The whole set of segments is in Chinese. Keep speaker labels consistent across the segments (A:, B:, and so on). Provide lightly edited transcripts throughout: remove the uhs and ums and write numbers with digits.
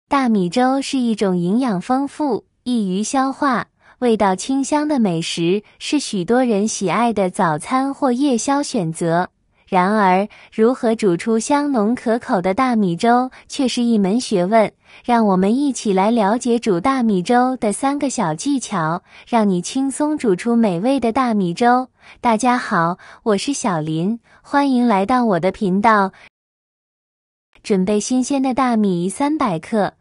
A: 大米粥是一种营养丰富、易于消化、味道清香的美食，是许多人喜爱的早餐或夜宵选择。然而，如何煮出香浓可口的大米粥却是一门学问。让我们一起来了解煮大米粥的3个小技巧，让你轻松煮出美味的大米粥。大家好，我是小林，欢迎来到我的频道。准备新鲜的大米300克，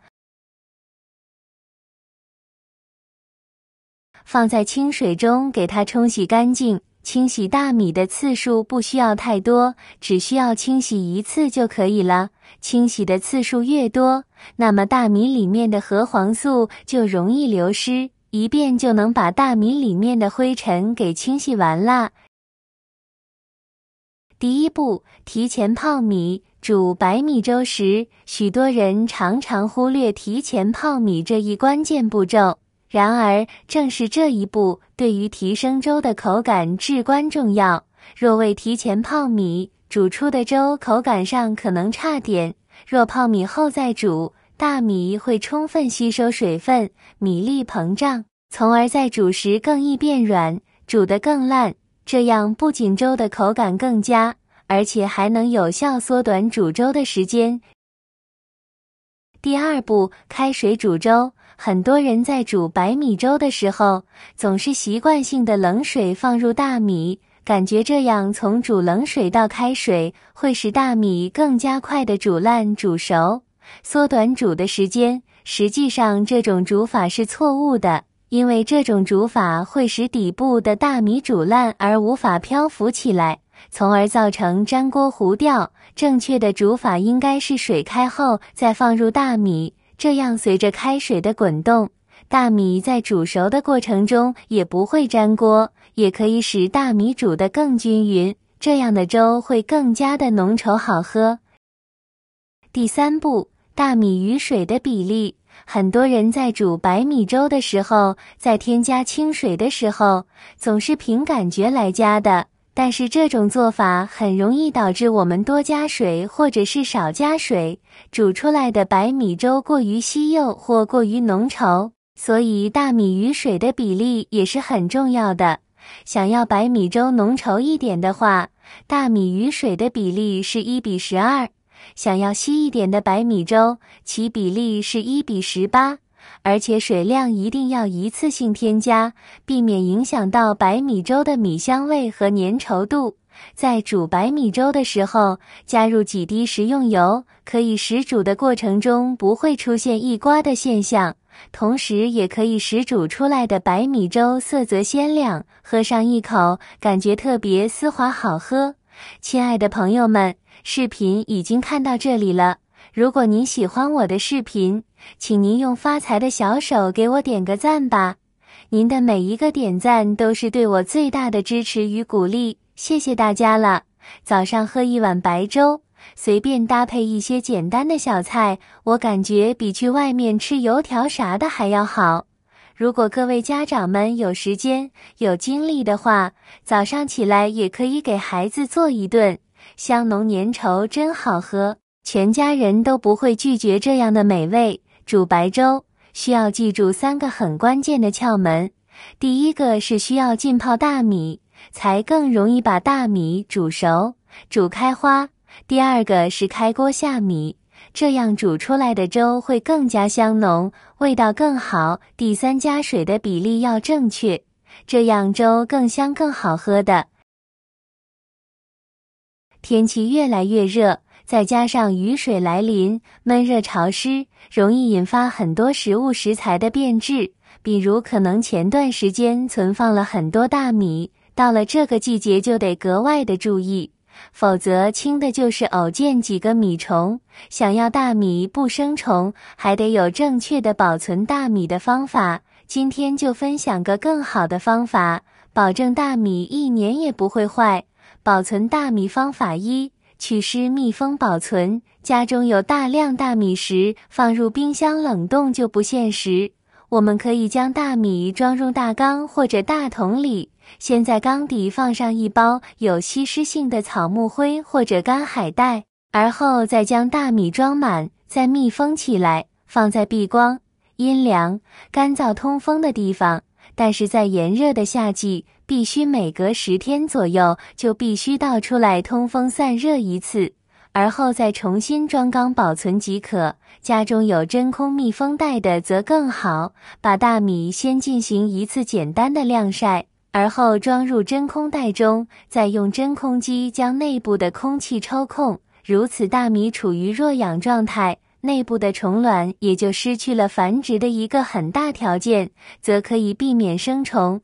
A: 放在清水中给它冲洗干净。清洗大米的次数不需要太多，只需要清洗1次就可以了。清洗的次数越多，那么大米里面的核黄素就容易流失，一遍就能把大米里面的灰尘给清洗完啦。第一步，提前泡米。煮白米粥时，许多人常常忽略提前泡米这一关键步骤。然而，正是这一步对于提升粥的口感至关重要。若未提前泡米，煮出的粥口感上可能差点。若泡米后再煮，大米会充分吸收水分，米粒膨胀，从而在煮时更易变软，煮得更烂。这样不仅粥的口感更佳，而且还能有效缩短煮粥的时间。第二步，开水煮粥。很多人在煮白米粥的时候，总是习惯性的冷水放入大米，感觉这样从煮冷水到开水，会使大米更加快的煮烂煮熟，缩短煮的时间。实际上，这种煮法是错误的，因为这种煮法会使底部的大米煮烂而无法漂浮起来，从而造成粘锅糊掉。正确的煮法应该是水开后再放入大米，这样随着开水的滚动，大米在煮熟的过程中也不会粘锅，也可以使大米煮得更均匀，这样的粥会更加的浓稠好喝。第三步，大米与水的比例。很多人在煮白米粥的时候，在添加清水的时候，总是凭感觉来加的。但是这种做法很容易导致我们多加水或者是少加水，煮出来的白米粥过于稀幼或过于浓稠，所以大米与水的比例也是很重要的。想要白米粥浓稠一点的话，大米与水的比例是1:12，想要稀一点的白米粥，其比例是1:18。而且水量一定要一次性添加，避免影响到白米粥的米香味和粘稠度。在煮白米粥的时候，加入几滴食用油，可以使煮的过程中不会出现溢瓜的现象，同时也可以使煮出来的白米粥色泽鲜亮，喝上一口感觉特别丝滑好喝。亲爱的朋友们，视频已经看到这里了。如果您喜欢我的视频，请您用发财的小手给我点个赞吧。您的每一个点赞都是对我最大的支持与鼓励，谢谢大家了。早上喝一碗白粥，随便搭配一些简单的小菜，我感觉比去外面吃油条啥的还要好。如果各位家长们有时间、有精力的话，早上起来也可以给孩子做一顿，香浓粘稠真好喝。全家人都不会拒绝这样的美味。煮白粥需要记住3个很关键的窍门。第一个是需要浸泡大米，才更容易把大米煮熟、煮开花。第二个是开锅下米，这样煮出来的粥会更加香浓，味道更好。第三，加水的比例要正确，这样粥更香更好喝的。天气越来越热，再加上雨水来临，闷热潮湿，容易引发很多食物食材的变质。比如可能前段时间存放了很多大米，到了这个季节就得格外的注意，否则轻的就是偶见几个米虫。想要大米不生虫，还得有正确的保存大米的方法。今天就分享个更好的方法，保证大米1年也不会坏。保存大米方法1：祛湿密封保存。家中有大量大米时，放入冰箱冷冻就不现实。我们可以将大米装入大缸或者大桶里，先在缸底放上1包有吸湿性的草木灰或者干海带，而后再将大米装满，再密封起来，放在避光、阴凉、干燥通风的地方，但是在炎热的夏季，必须每隔10天左右就必须倒出来通风散热一次，而后再重新装缸保存即可。家中有真空密封袋的则更好，把大米先进行一次简单的晾晒，而后装入真空袋中，再用真空机将内部的空气抽空，如此大米处于弱氧状态，内部的虫卵也就失去了繁殖的一个很大条件，则可以避免生虫。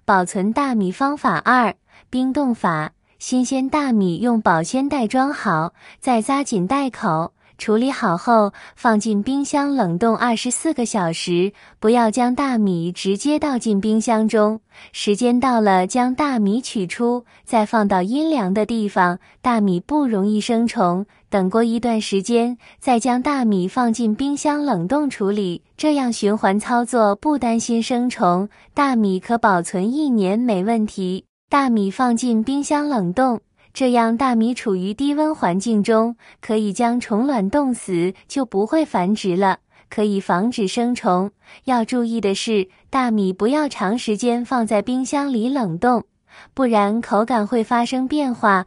A: 保存大米方法2：冰冻法。新鲜大米用保鲜袋装好，再扎紧袋口，处理好后放进冰箱冷冻24个小时，不要将大米直接倒进冰箱中。时间到了，将大米取出，再放到阴凉的地方，大米不容易生虫。等过一段时间，再将大米放进冰箱冷冻处理，这样循环操作，不担心生虫，大米可保存1年没问题。大米放进冰箱冷冻，这样大米处于低温环境中，可以将虫卵冻死，就不会繁殖了，可以防止生虫。要注意的是，大米不要长时间放在冰箱里冷冻，不然口感会发生变化。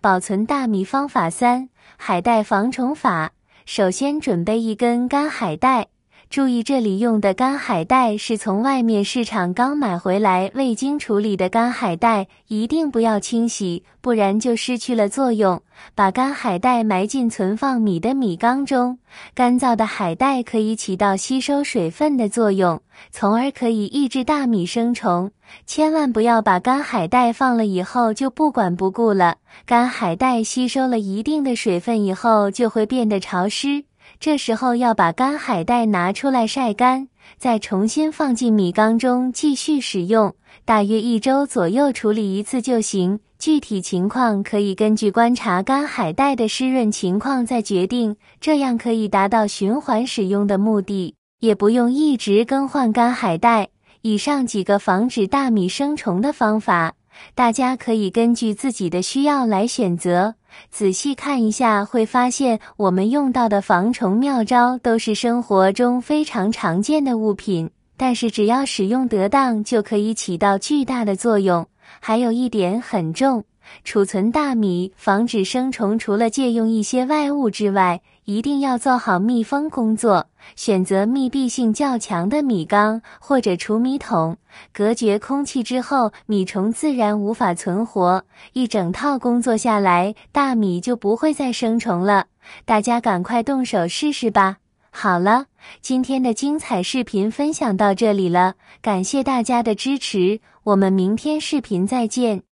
A: 保存大米方法3：海带防虫法。首先准备1根干海带，注意这里用的干海带是从外面市场刚买回来未经处理的干海带，一定不要清洗，不然就失去了作用。把干海带埋进存放米的米缸中，干燥的海带可以起到吸收水分的作用，从而可以抑制大米生虫。千万不要把干海带放了以后就不管不顾了，干海带吸收了一定的水分以后就会变得潮湿，这时候要把干海带拿出来晒干，再重新放进米缸中继续使用，大约1周左右处理一次就行。具体情况可以根据观察干海带的湿润情况再决定，这样可以达到循环使用的目的，也不用一直更换干海带。以上几个防止大米生虫的方法，大家可以根据自己的需要来选择。仔细看一下，会发现我们用到的防虫妙招都是生活中非常常见的物品，但是只要使用得当，就可以起到巨大的作用。还有一点很重，储存大米防止生虫，除了借用一些外物之外，一定要做好密封工作，选择密闭性较强的米缸或者储米桶，隔绝空气之后，米虫自然无法存活。一整套工作下来，大米就不会再生虫了。大家赶快动手试试吧。好了，今天的精彩视频分享到这里了，感谢大家的支持，我们明天视频再见。